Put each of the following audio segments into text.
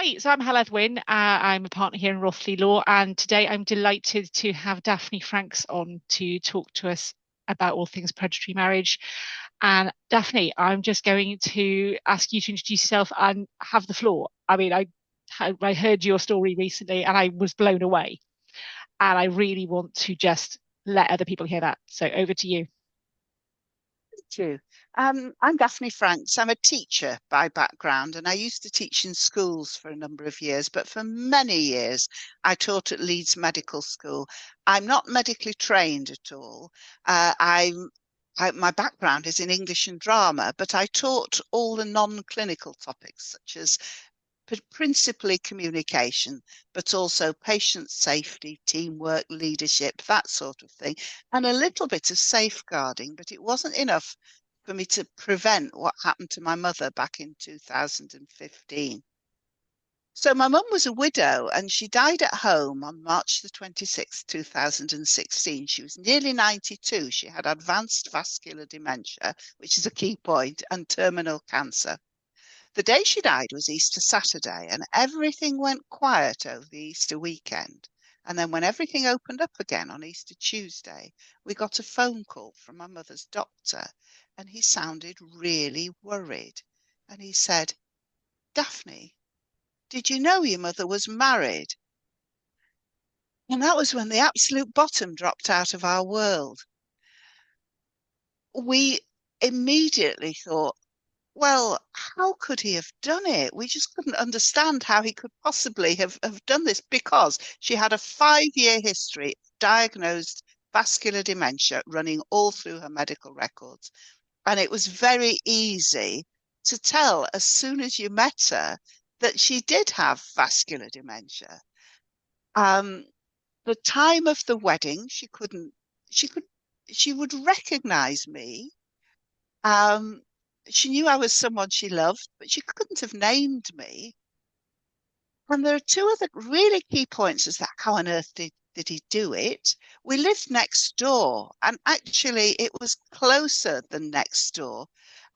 Hi, so I'm Heledd Wyn. I'm a partner here in Rothley Law, and today I'm delighted to have Daphne Franks on to talk to us about all things predatory marriage. And Daphne, I'm just going to ask you to introduce yourself and have the floor. I heard your story recently and I was blown away, and I really want to just let other people hear that. So over to you. You. I'm Daphne Franks. I'm a teacher by background, and I used to teach in schools for a number of years. But for many years, I taught at Leeds Medical School. I'm not medically trained at all. My background is in English and drama, but I taught all the non-clinical topics, such as principally communication, but also patient safety, teamwork, leadership, that sort of thing, and a little bit of safeguarding. But it wasn't enough for me to prevent what happened to my mother back in 2015. So my mum was a widow and she died at home on March the 26th, 2016. She was nearly 92. She had advanced vascular dementia, which is a key point, and terminal cancer. The day she died was Easter Saturday, and everything went quiet over the Easter weekend. And then, when everything opened up again on Easter Tuesday, we got a phone call from my mother's doctor, and he sounded really worried. And he said, Daphne, did you know your mother was married? And that was when the absolute bottom dropped out of our world. We immediately thought, well, how could he have done it? We just couldn't understand how he could possibly have done this because she had a 5-year history of diagnosed vascular dementia running all through her medical records. And it was very easy to tell as soon as you met her that she did have vascular dementia. Um, the time of the wedding, she could, she would recognize me. Um, she knew I was someone she loved, but she couldn't have named me. And there are two other really key points as that how on earth did he do it? We lived next door, and actually it was closer than next door.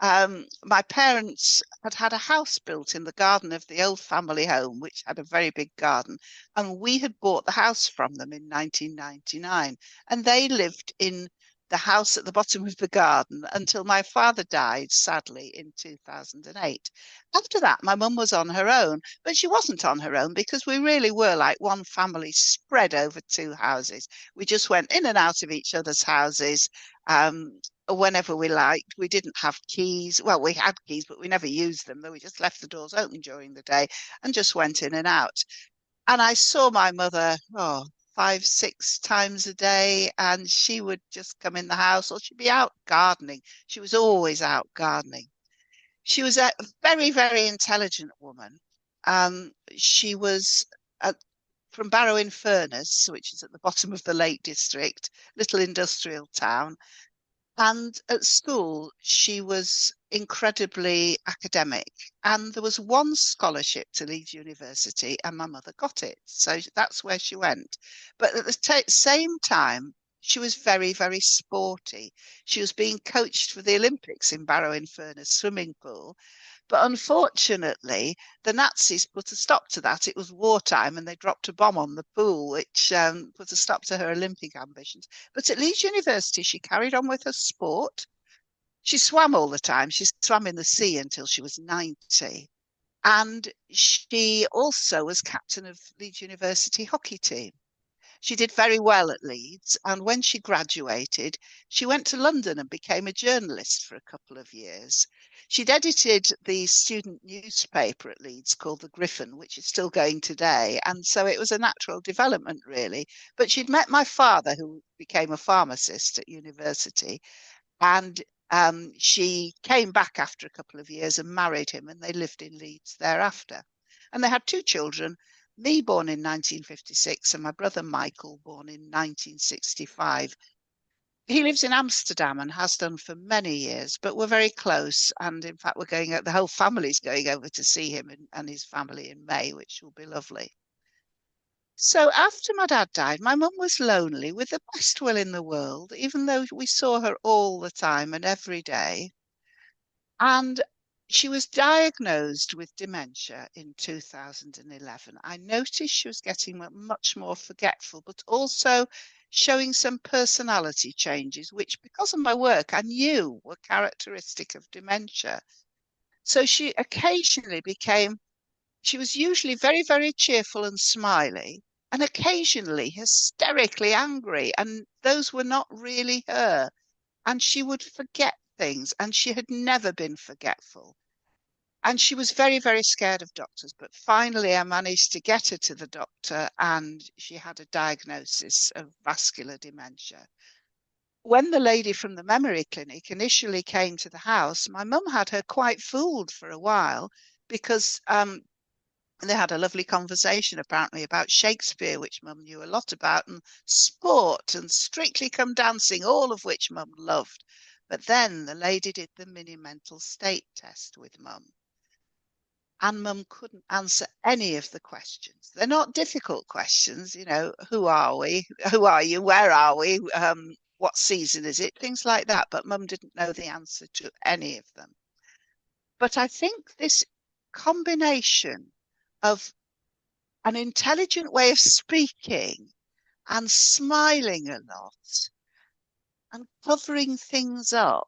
My parents had had a house built in the garden of the old family home, which had a very big garden, and we had bought the house from them in 1999, and they lived in the house at the bottom of the garden until my father died, sadly, in 2008. After that, my mum was on her own, but she wasn't on her own because we really were like one family spread over two houses. We just went in and out of each other's houses whenever we liked. We didn't have keys. Well, we had keys, but we never used them. Though we just left the doors open during the day and just went in and out. And I saw my mother, 5, 6 times a day, and she would just come in the house or she'd be out gardening. She was always out gardening. She was a very, very intelligent woman. She was from Barrow-in-Furness, which is at the bottom of the Lake District, little industrial town. And at school, she was incredibly academic. And there was one scholarship to Leeds University, and my mother got it. So that's where she went. But at the same time, she was very, very sporty. She was being coached for the Olympics in Barrow-in-Furness swimming pool. But unfortunately, the Nazis put a stop to that. It was wartime and they dropped a bomb on the pool, which put a stop to her Olympic ambitions. But at Leeds University, she carried on with her sport. She swam all the time. She swam in the sea until she was 90. And she also was captain of Leeds University hockey team. She did very well at Leeds, and when she graduated, she went to London and became a journalist for a couple of years. She'd edited the student newspaper at Leeds called The Griffin, which is still going today, and so it was a natural development, really. But she'd met my father, who became a pharmacist at university, and she came back after a couple of years and married him, and they lived in Leeds thereafter. And they had two children, me born in 1956 and my brother Michael born in 1965. He lives in Amsterdam and has done for many years, but we're very close. And in fact, the whole family's going over to see him and his family in May, which will be lovely. So after my dad died, my mum was lonely with the best will in the world, even though we saw her all the time and every day. And She was diagnosed with dementia in 2011. I noticed she was getting much more forgetful, but also showing some personality changes, which, because of my work, I knew were characteristic of dementia. So she was usually very, very cheerful and smiley, and occasionally hysterically angry. And those were not really her. And she would forget things, and she had never been forgetful. And she was very, very scared of doctors. But finally, I managed to get her to the doctor, and she had a diagnosis of vascular dementia. When the lady from the memory clinic initially came to the house, my mum had her quite fooled for a while because they had a lovely conversation apparently about Shakespeare, which Mum knew a lot about, and sport and Strictly Come Dancing, all of which Mum loved. But then the lady did the mini mental state test with Mum, and Mum couldn't answer any of the questions. They're not difficult questions, who are we? Who are you? Where are we? What season is it? Things like that. But Mum didn't know the answer to any of them. But I think this combination of an intelligent way of speaking and smiling a lot and covering things up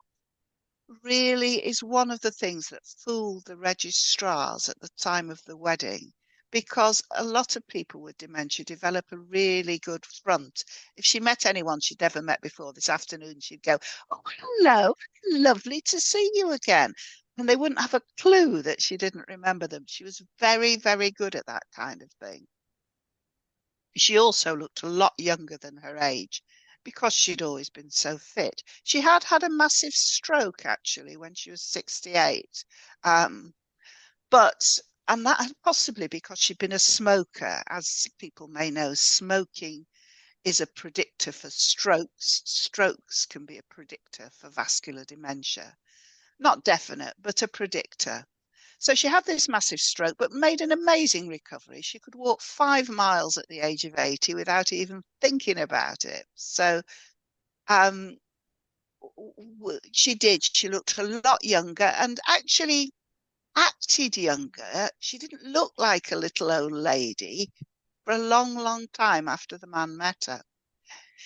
really is one of the things that fooled the registrars at the time of the wedding, because a lot of people with dementia develop a really good front. If she met anyone she'd never met before this afternoon, she'd go, "Oh, hello, lovely to see you again." And they wouldn't have a clue that she didn't remember them. She was very, very good at that kind of thing. She also looked a lot younger than her age because she'd always been so fit. She had had a massive stroke actually when she was 68. Um, but, and that possibly because she'd been a smoker. As people may know, smoking is a predictor for strokes. Strokes can be a predictor for vascular dementia. Not definite, but a predictor. So she had this massive stroke, but made an amazing recovery. She could walk 5 miles at the age of 80 without even thinking about it. So um, she did. She looked a lot younger and actually acted younger. She didn't look like a little old lady for a long, long time after the man met her.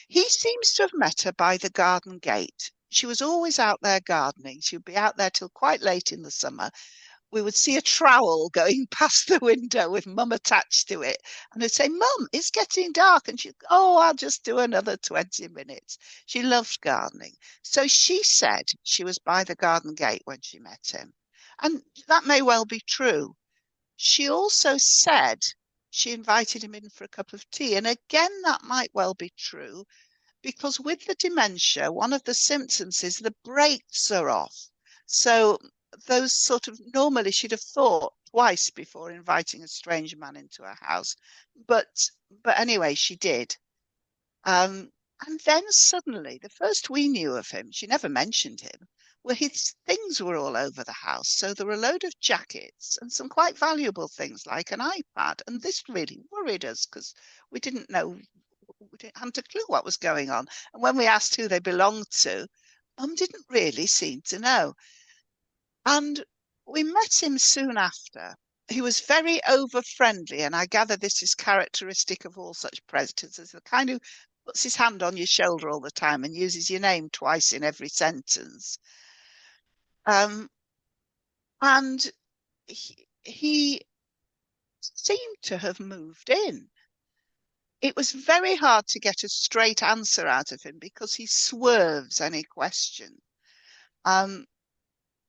He seems to have met her by the garden gate. She was always out there gardening. She would be out there till quite late in the summer. We would see a trowel going past the window with Mum attached to it. And I'd say, "Mum, it's getting dark." And she'd, "Oh, I'll just do another 20 minutes." She loved gardening. So she said she was by the garden gate when she met him. And that may well be true. She also said she invited him in for a cup of tea. And again, that might well be true because with the dementia, one of the symptoms is the brakes are off. So those sort of normally she'd have thought twice before inviting a strange man into her house, but anyway, she did. And then suddenly, the first we knew of him, she never mentioned him, where his things were all over the house. So there were a load of jackets and some quite valuable things like an iPad. And this really worried us because we didn't know hadn't a clue what was going on. And when we asked who they belonged to, Mum didn't really seem to know. And we met him soon after. He was very over friendly, and I gather this is characteristic of all such predators, as the kind who puts his hand on your shoulder all the time and uses your name twice in every sentence. Um, and he seemed to have moved in. It was very hard to get a straight answer out of him because he swerves any question. Um,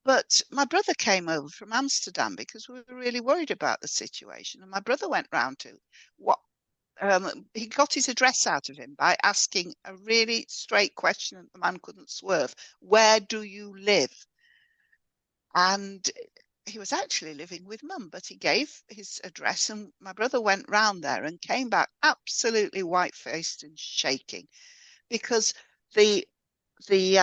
but my brother came over from Amsterdam because we were really worried about the situation. And my brother went round to what he got his address out of him by asking a really straight question that the man couldn't swerve. "Where do you live?" And he was actually living with Mum, but he gave his address, and my brother went round there and came back absolutely white-faced and shaking because the the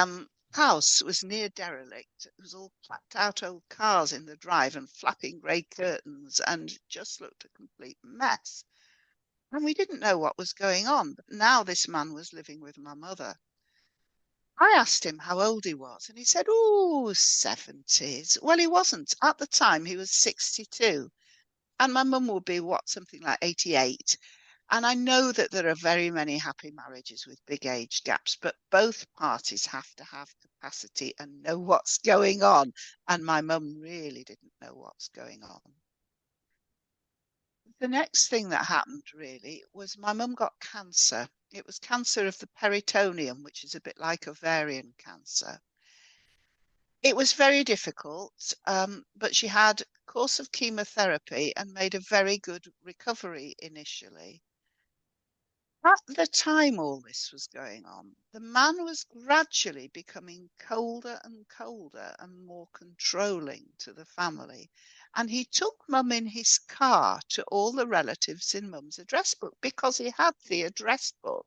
house was near derelict. It was all clapped out old cars in the drive and flapping grey curtains and just looked a complete mess. And we didn't know what was going on. But now this man was living with my mother. I asked him how old he was, and he said, "Oh, 70s." Well, he wasn't. At the time, he was 62. And my mum would be what, something like 88. And I know that there are very many happy marriages with big age gaps, but both parties have to have capacity and know what's going on. And my mum really didn't know what's going on. The next thing that happened really was my mum got cancer. It was cancer of the peritoneum, which is a bit like ovarian cancer. It was very difficult, but she had a course of chemotherapy and made a very good recovery initially. At the time all this was going on, the man was gradually becoming colder and colder and more controlling to the family. And he took mum in his car to all the relatives in mum's address book because he had the address book.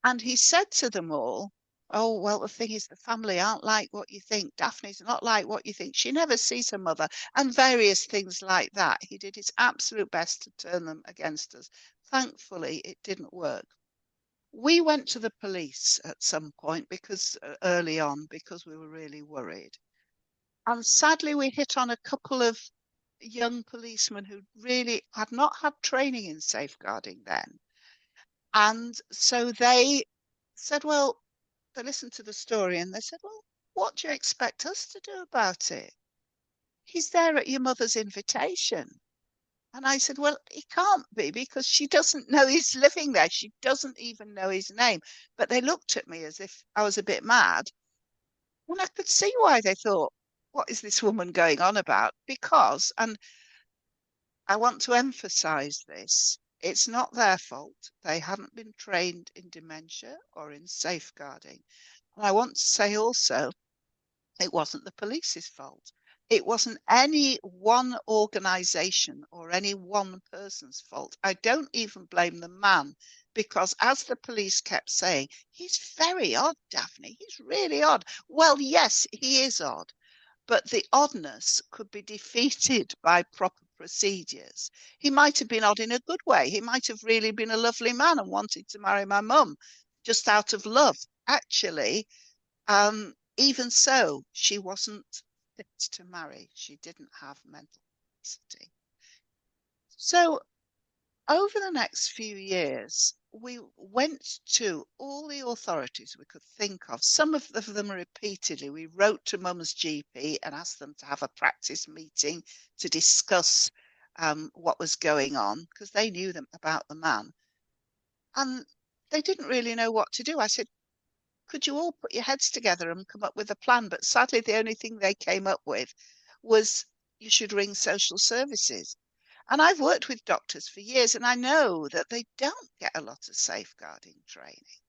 And he said to them all, "Oh, well, the thing is, the family aren't like what you think. Daphne's not like what you think. She never sees her mother," and various things like that. He did his absolute best to turn them against us. Thankfully, it didn't work. We went to the police at some point because early on, because we were really worried. And sadly, we hit on a couple of young policemen who really had not had training in safeguarding then. And so they said, well, they listened to the story and they said, "Well, what do you expect us to do about it? He's there at your mother's invitation." And I said, "Well, he can't be because she doesn't know he's living there. She doesn't even know his name." But they looked at me as if I was a bit mad. And I could see why they thought, "What is this woman going on about?" Because, and I want to emphasize this, it's not their fault. They haven't been trained in dementia or in safeguarding. And I want to say also, it wasn't the police's fault. It wasn't any one organization or any one person's fault. I don't even blame the man because, as the police kept saying, "He's very odd, Daphne. He's really odd." Well, yes, he is odd, but the oddness could be defeated by proper procedures. He might have been odd in a good way. He might have really been a lovely man and wanted to marry my mum just out of love. Actually, even so, she wasn't fit to marry. She didn't have mental capacity. So over the next few years, we went to all the authorities we could think of, some of them repeatedly. We wrote to Mum's GP and asked them to have a practice meeting to discuss what was going on because they knew them about the man. And they didn't really know what to do. I said, "Could you all put your heads together and come up with a plan?" But sadly, the only thing they came up with was, "You should ring social services." And I've worked with doctors for years, and I know that they don't get a lot of safeguarding training.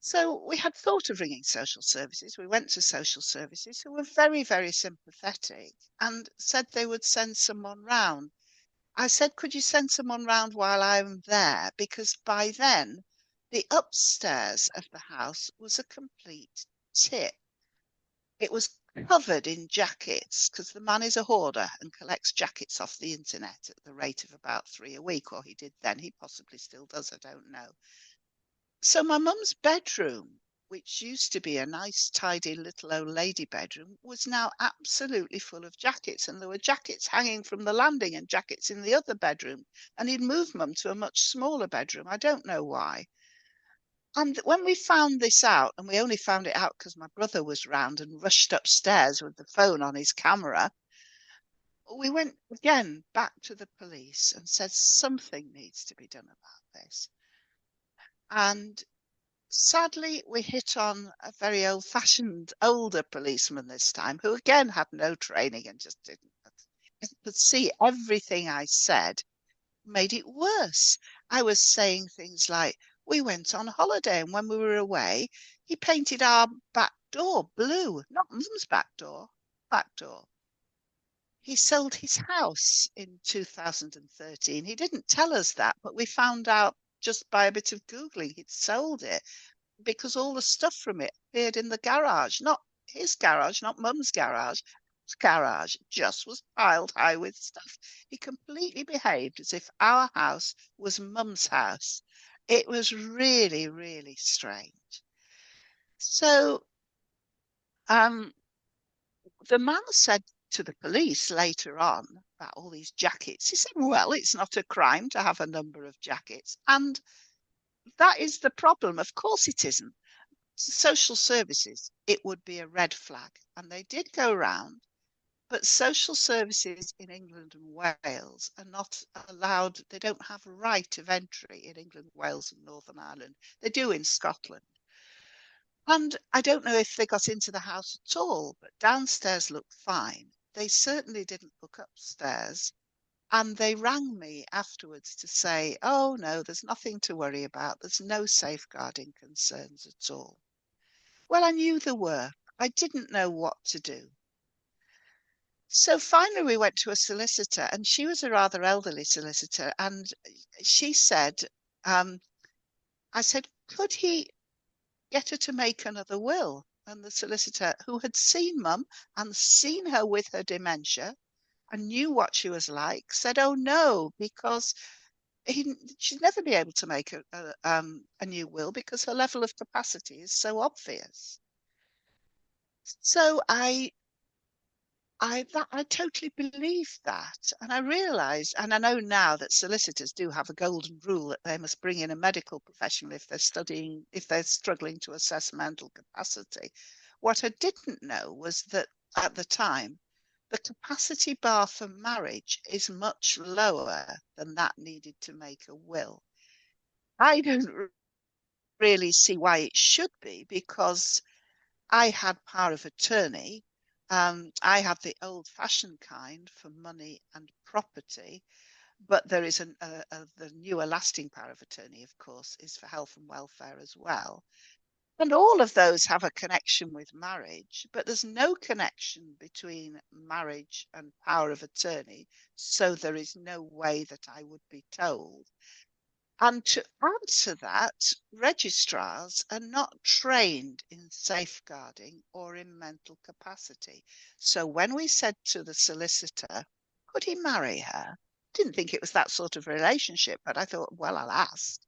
So we had thought of ringing social services. We went to social services who were very, very sympathetic and said they would send someone round. I said, "Could you send someone round while I'm there?" Because by then, the upstairs of the house was a complete tip. It was covered in jackets because the man is a hoarder and collects jackets off the internet at the rate of about 3 a week, or he did then. He possibly still does, I don't know. So my mum's bedroom, which used to be a nice, tidy little old lady bedroom, was now absolutely full of jackets. And there were jackets hanging from the landing and jackets in the other bedroom. And he'd moved mum to a much smaller bedroom. I don't know why. And when we found this out, and we only found it out because my brother was round and rushed upstairs with the phone on his camera, we went again back to the police and said something needs to be done about this. And sadly, we hit on a very old-fashioned older policeman this time, who again had no training and just didn't. I could see everything I said made it worse. I was saying things like, "We went on holiday, and when we were away, he painted our back door blue, not mum's back door. He sold his house in 2013. He didn't tell us that, but we found out just by a bit of Googling he'd sold it because all the stuff from it appeared in the garage, not his garage, not mum's garage. His garage just was piled high with stuff. He completely behaved as if our house was mum's house. It was really, really strange." So um, the man said to the police later on about all these jackets, he said, well, it's not a crime to have a number of jackets. And that is the problem. Of course it isn't. Social services, it would be a red flag. And they did go round, but social services in England and Wales are not allowed, they don't have a right of entry in England, Wales, and Northern Ireland. They do in Scotland. And I don't know if they got into the house at all, but downstairs looked fine. They certainly didn't look upstairs. And they rang me afterwards to say, oh, no, there's nothing to worry about. There's no safeguarding concerns at all. Well, I knew there were. I didn't know what to do. So finally, we went to a solicitor, and she was a rather elderly solicitor. And she said, um, I said, could he get her to make another will? And the solicitor, who had seen Mum and seen her with her dementia and knew what she was like, said, oh no, because she'd never be able to make a new will because her level of capacity is so obvious. So I totally believe that. And I realized, and I know now that solicitors do have a golden rule that they must bring in a medical professional if they're studying, if they're struggling to assess mental capacity. What I didn't know was that at the time, the capacity bar for marriage is much lower than that needed to make a will. I don't really see why it should be because I had power of attorney. I had the old-fashioned kind for money and property, but there is the newer lasting power of attorney, of course, is for health and welfare as well. And all of those have a connection with marriage, but there's no connection between marriage and power of attorney. So there is no way that I would be told. And to add to that, registrars are not trained in safeguarding or in mental capacity. So when we said to the solicitor, could he marry her? Didn't think it was that sort of relationship, but I thought, well, I'll ask.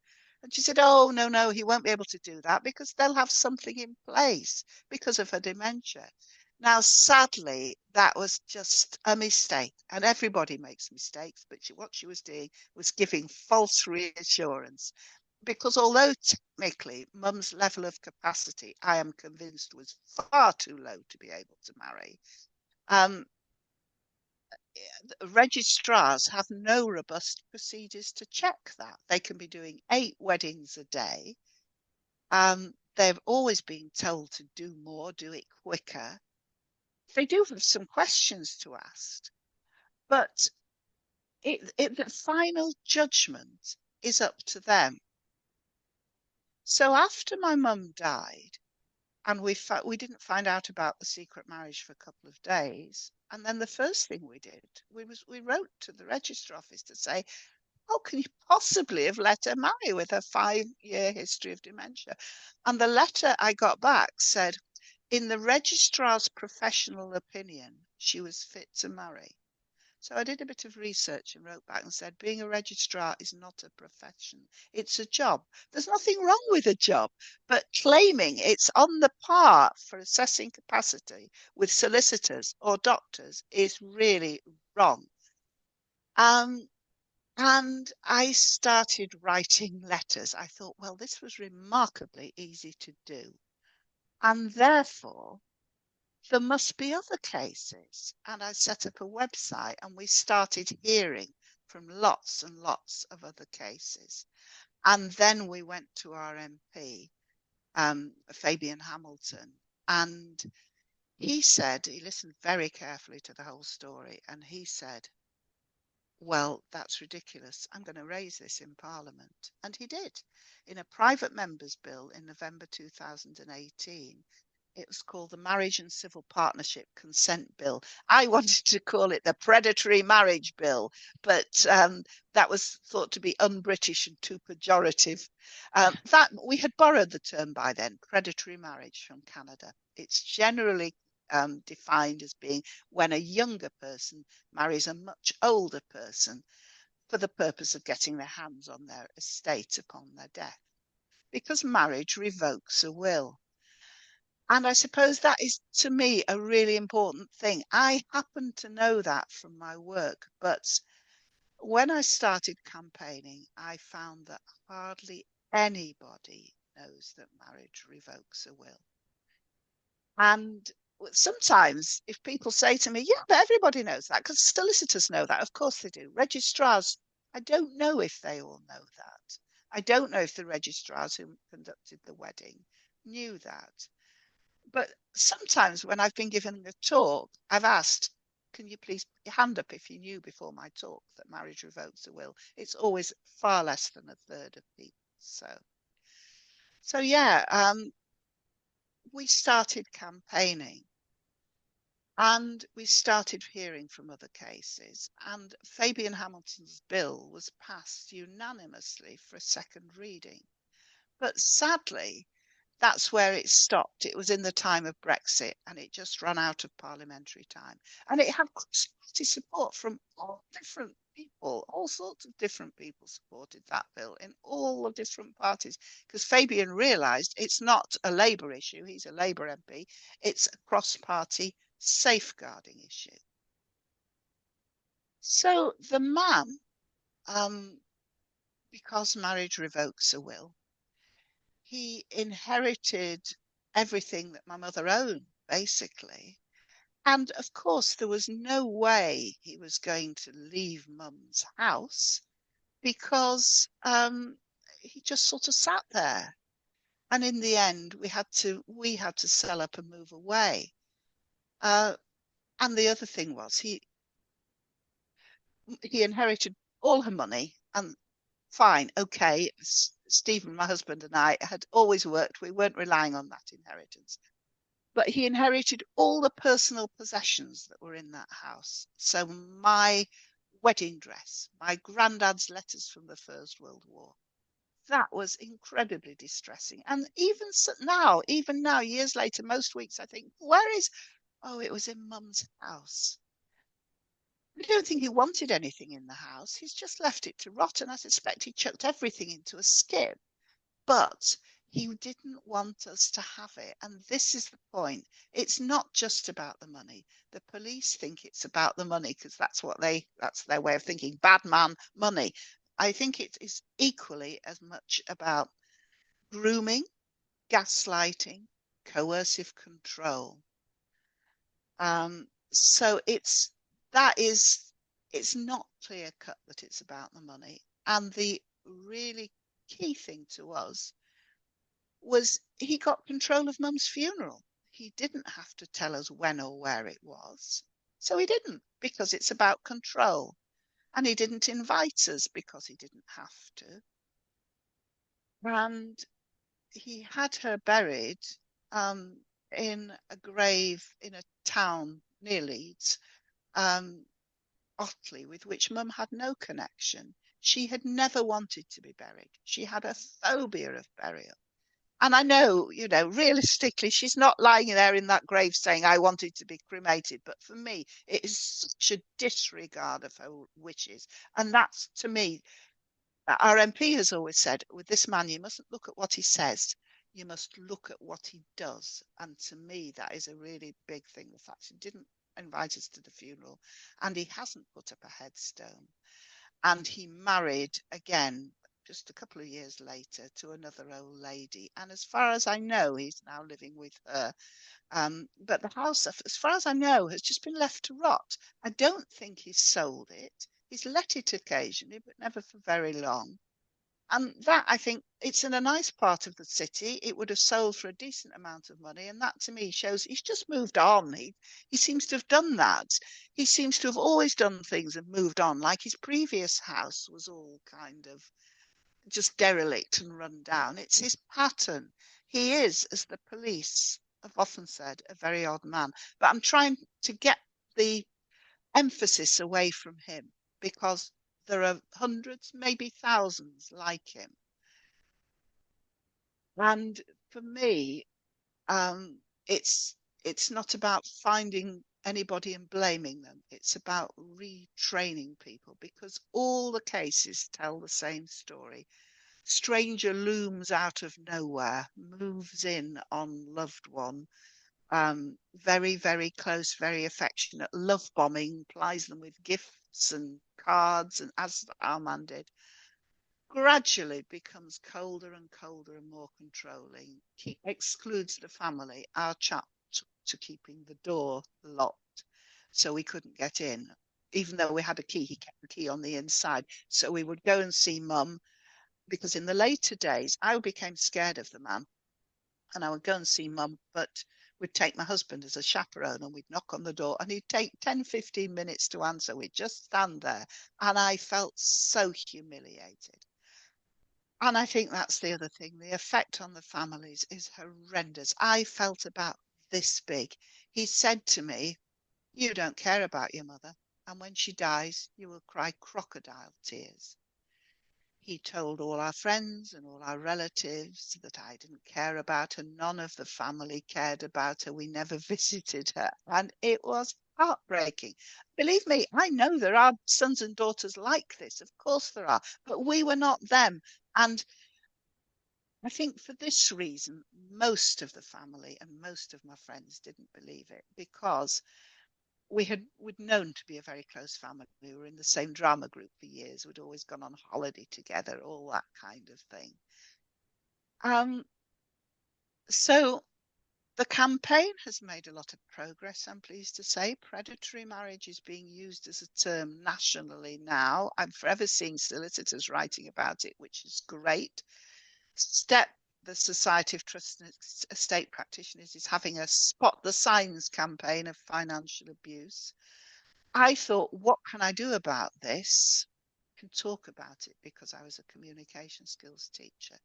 And she said, oh, no, no, he won't be able to do that because they'll have something in place because of her dementia. Now, sadly, that was just a mistake, and everybody makes mistakes, but what she was doing was giving false reassurance. Because although technically Mum's level of capacity, I am convinced, was far too low to be able to marry, um, registrars have no robust procedures to check that. They can be doing 8 weddings a day. They've always been told to do more, do it quicker. They do have some questions to ask, but the final judgment is up to them. So after my mum died, and we didn't find out about the secret marriage for a couple of days, and then the first thing we did we wrote to the register office to say, how can you possibly have let her marry with her 5-year history of dementia? And the letter I got back said, in the registrar's professional opinion, she was fit to marry. So I did a bit of research and wrote back and said, being a registrar is not a profession. It's a job. There's nothing wrong with a job, but claiming it's on the par for assessing capacity with solicitors or doctors is really wrong. And I started writing letters. I thought, well, this was remarkably easy to do. And therefore, there must be other cases. And I set up a website and we started hearing from lots and lots of other cases. And then we went to our MP, Fabian Hamilton, and he said, he listened very carefully to the whole story, and he said, well, that's ridiculous. I'm going to raise this in Parliament. And he did. In a private member's bill in November 2018, it was called the Marriage and Civil Partnership Consent Bill. I wanted to call it the Predatory Marriage Bill, but that was thought to be un-British and too pejorative. That we had borrowed the term by then, predatory marriage, from Canada. It's generally defined as being when a younger person marries a much older person for the purpose of getting their hands on their estate upon their death, because marriage revokes a will. And I suppose that is, to me, a really important thing. I happen to know that from my work, but when I started campaigning, I found that hardly anybody knows that marriage revokes a will. And sometimes if people say to me, yeah, but everybody knows that, because solicitors know that, of course they do. Registrars, I don't know if they all know that. I don't know if the registrars who conducted the wedding knew that. But sometimes when I've been giving a talk, I've asked, can you please put your hand up if you knew before my talk that marriage revokes a will? It's always far less than a third of people. So yeah, we started campaigning and we started hearing from other cases. And Fabian Hamilton's bill was passed unanimously for a second reading. But sadly, that's where it stopped. It was in the time of Brexit and it just ran out of parliamentary time. And it had cross-party support from all different people. All sorts of different people supported that bill in all the different parties, because Fabian realised it's not a Labour issue. He's a Labour MP. It's a cross-party safeguarding issue. So the man, because marriage revokes a will, he inherited everything that my mother owned, basically. And of course, there was no way he was going to leave Mum's house because he just sort of sat there. And in the end, we had to sell up and move away. Uh, and the other thing was he inherited all her money, and fine, okay. Stephen, my husband, and I had always worked. We weren't relying on that inheritance. But he inherited all the personal possessions that were in that house. So my wedding dress, my granddad's letters from the First World War, that was incredibly distressing. And even now, years later, most weeks I think, where is, oh, it was in Mum's house. I don't think he wanted anything in the house. He's just left it to rot. And I suspect he chucked everything into a skip. But he didn't want us to have it. And this is the point. It's not just about the money. The police think it's about the money because that's their way of thinking. Bad man, money. I think it is equally as much about grooming, gaslighting, coercive control. So it's not clear cut that it's about the money. And the really key thing to us was he got control of Mum's funeral. He didn't have to tell us when or where it was. So he didn't, because it's about control. And he didn't invite us because he didn't have to. And he had her buried in a grave in a town near Leeds, Rothley, with which Mum had no connection. She had never wanted to be buried. She had a phobia of burial. And I know, realistically, she's not lying there in that grave saying, I wanted to be cremated. But for me, it is such a disregard of her wishes. And that's, to me, our MP has always said, with this man, you mustn't look at what he says. You must look at what he does. And to me, that is a really big thing. The fact he didn't invite us to the funeral and he hasn't put up a headstone. And he married again just a couple of years later to another old lady. And as far as I know, he's now living with her. But the house, as far as I know, has just been left to rot. I don't think he's sold it. He's let it occasionally, but never for very long. And that, I think, it's in a nice part of the city. It would have sold for a decent amount of money. And that to me shows he's just moved on. He seems to have done that. He seems to have always done things and moved on, like his previous house was all kind of just derelict and run down. It's his pattern. He is, as the police have often said, a very odd man. But I'm trying to get the emphasis away from him because there are hundreds, maybe thousands like him. And for me, it's not about finding anybody and blaming them. It's about retraining people because all the cases tell the same story. Stranger looms out of nowhere, moves in on loved one, very, very close, very affectionate, love bombing, plies them with gifts and cards, and as our man did, gradually becomes colder and colder and more controlling, excludes the family. Our chap took to keeping the door locked so we couldn't get in. Even though we had a key, he kept the key on the inside. So we would go and see mum, because in the later days, I became scared of the man and I would go and see mum, but we'd take my husband as a chaperone and we'd knock on the door and he'd take 10, 15 minutes to answer. We'd just stand there and I felt so humiliated. And I think that's the other thing. The effect on the families is horrendous. I felt about this big. He said to me, "You don't care about your mother, and when she dies, you will cry crocodile tears." He told all our friends and all our relatives that I didn't care about her. None of the family cared about her. We never visited her. And it was heartbreaking. Believe me, I know there are sons and daughters like this. Of course there are. But we were not them. And I think for this reason, most of the family and most of my friends didn't believe it, because we'd known to be a very close family. We were in the same drama group for years. We'd always gone on holiday together, all that kind of thing. Um, so the campaign has made a lot of progress, I'm pleased to say. Predatory marriage is being used as a term nationally now. I'm forever seeing solicitors writing about it, which is great. STEP, the Society of Trust and Estate Practitioners, is having a Spot the Signs campaign of financial abuse. I thought, what can I do about this? I can talk about it because I was a communication skills teacher.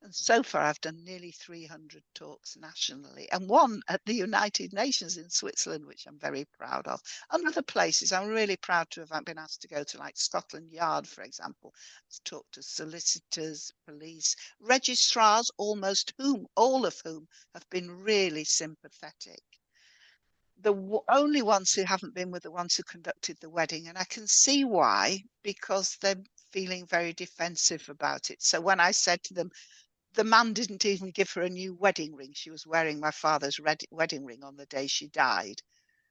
And so far, I've done nearly 300 talks nationally and one at the United Nations in Switzerland, which I'm very proud of. And other places, I'm really proud to have been asked to go to, like Scotland Yard, for example, to talk to solicitors, police, registrars, all of whom have been really sympathetic. The only ones who haven't been were the ones who conducted the wedding. And I can see why, because they're feeling very defensive about it. So when I said to them, the man didn't even give her a new wedding ring. She was wearing my father's wedding ring on the day she died.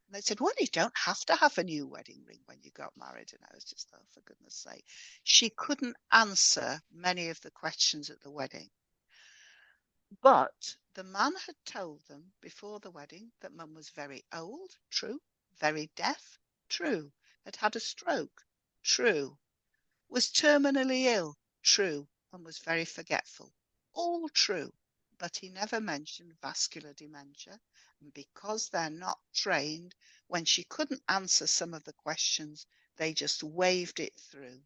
And they said, well, you don't have to have a new wedding ring when you got married. And I was just, oh, for goodness sake. She couldn't answer many of the questions at the wedding. But the man had told them before the wedding that mum was very old, true, very deaf, true, had had a stroke, true, was terminally ill, true, and was very forgetful, all true. But he never mentioned vascular dementia, and because they're not trained, when she couldn't answer some of the questions, they just waved it through.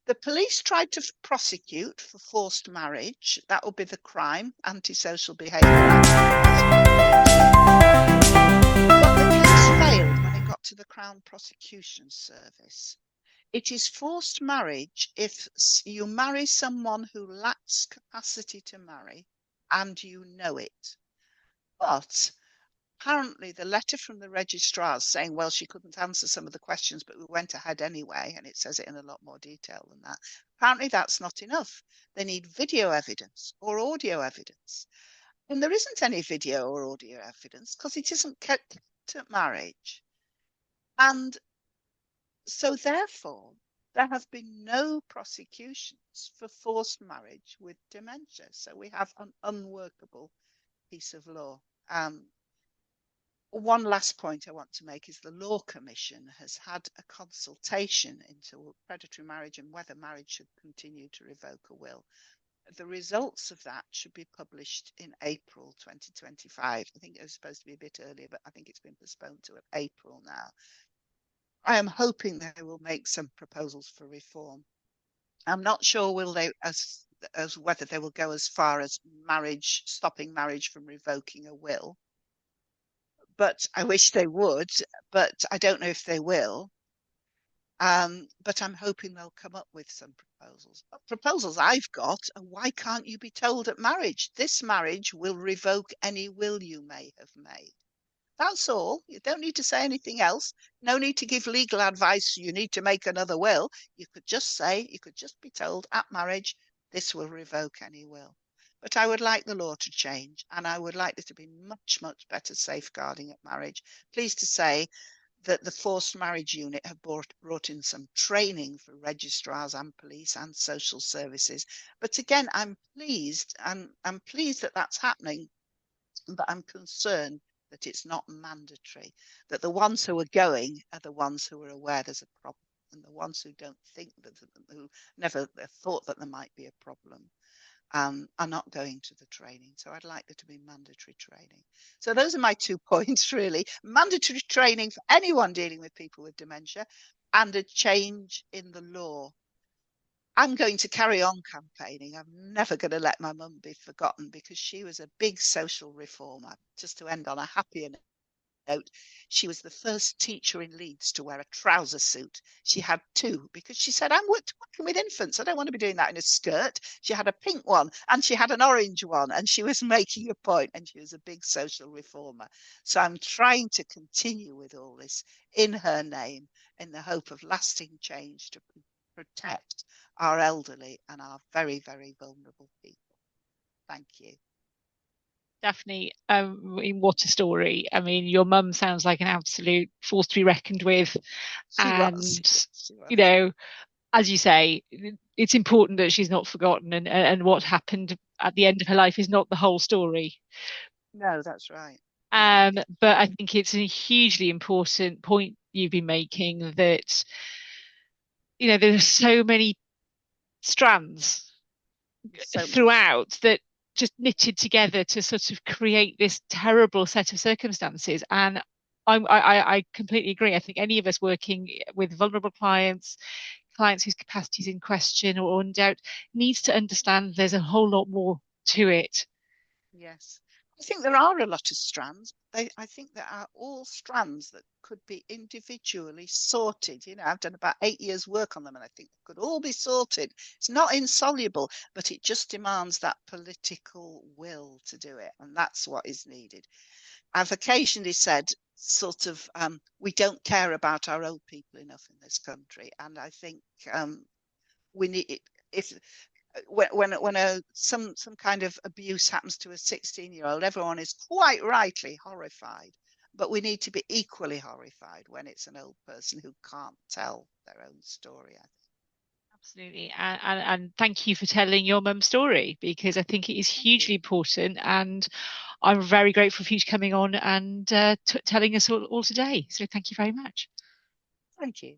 The police tried to prosecute for forced marriage. That would be the crime, antisocial behaviour. But the case failed when it got to the Crown Prosecution Service. It is forced marriage if you marry someone who lacks capacity to marry and you know it. But apparently the letter from the registrars saying, well, she couldn't answer some of the questions, but we went ahead anyway, and it says it in a lot more detail than that. Apparently that's not enough. They need video evidence or audio evidence. And there isn't any video or audio evidence because it isn't kept at marriage. And so therefore, there have been no prosecutions for forced marriage with dementia. So we have an unworkable piece of law. One last point I want to make is the Law Commission has had a consultation into predatory marriage and whether marriage should continue to revoke a will. The results of that should be published in April 2025. I think it was supposed to be a bit earlier, but I think it's been postponed to April now. I am hoping they will make some proposals for reform. I'm not sure will they as whether they will go as far as stopping marriage from revoking a will. But I wish they would, but I don't know if they will. But I'm hoping they'll come up with some proposals. Proposals I've got are, why can't you be told at marriage, this marriage will revoke any will you may have made? That's all. You don't need to say anything else. No need to give legal advice. You need to make another will. You could just be told at marriage, this will revoke any will. But I would like the law to change, and I would like there to be much, much better safeguarding at marriage. Pleased to say that the forced marriage unit have brought in some training for registrars and police and social services. But again, I'm pleased that that's happening, but I'm concerned that it's not mandatory, that the ones who are going are the ones who are aware there's a problem, and the ones who don't think that, who never thought that there might be a problem, are not going to the training. So I'd like there to be mandatory training. So those are my 2 points, really. Mandatory training for anyone dealing with people with dementia, and a change in the law. I'm going to carry on campaigning. I'm never going to let my mum be forgotten, because she was a big social reformer. Just to end on a happier note, she was the first teacher in Leeds to wear a trouser suit. She had two, because she said, I'm working with infants. I don't want to be doing that in a skirt. She had a pink one and she had an orange one, and she was making a point, and she was a big social reformer. So I'm trying to continue with all this in her name, in the hope of lasting change to protect our elderly and our very, very vulnerable people. Thank you. Daphne, what a story. I mean, your mum sounds like an absolute force to be reckoned with. She was. And, She you was. know, as you say, it's important that she's not forgotten, and what happened at the end of her life is not the whole story. No, that's right. No, But I think it's a hugely important point you've been making, that, there's so many strands so many throughout that just knitted together to sort of create this terrible set of circumstances. And I completely agree. I think any of us working with vulnerable clients whose capacity is in question or in doubt, needs to understand there's a whole lot more to it. Yes. I think there are a lot of strands. I think there are all strands that could be individually sorted. I've done about 8 years work on them, and I think they could all be sorted. It's not insoluble, but it just demands that political will to do it. And that's what is needed. I've occasionally said, sort of, we don't care about our old people enough in this country. And I think we need, if some kind of abuse happens to a 16-year-old, everyone is quite rightly horrified. But we need to be equally horrified when it's an old person who can't tell their own story, I think. Absolutely. And thank you for telling your mum's story, because I think it is Thank you. hugely important. And I'm very grateful for you coming on and telling us all today. So thank you very much. Thank you.